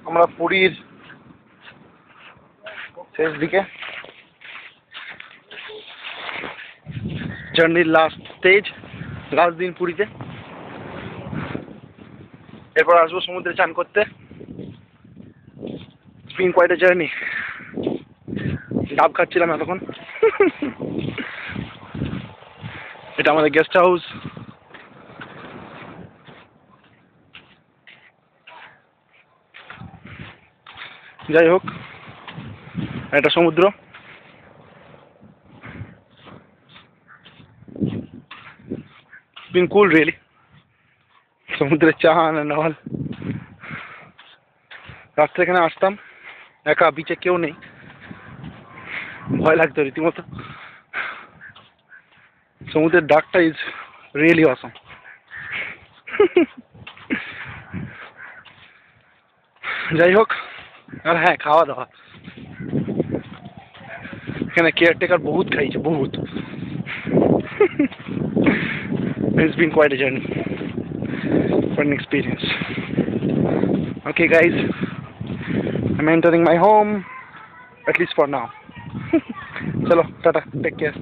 আমরা পুরীর শেষ দিকে, জার্নির লাস্ট স্টেজ, লাস্ট দিন পুরীতে। এরপর আসবো সমুদ্রে চান করতে। It's been quite a journey. ডাব খাচ্ছিলাম এতক্ষণ। এটা আমাদের গেস্ট হাউস। যাই হোক, এটা সমুদ্র। It's been cool really. সমুদ্রের চান and all. রাত্রে এখানে আসতাম, একা, বিচে কেউ নেই, ভয় লাগতো রীতিমতো। সমুদ্রের ডাকটা ইজ রিয়েলি অসম। যাই হোক, আর হ্যাঁ, খাওয়া দাওয়া এখানে কেয়ারটেকার বহুত খাইছে, বহুত। It's been quite a journey, quite an experience. Okay guys, I'm entering my home, at least for now. Chalo, tata, take care.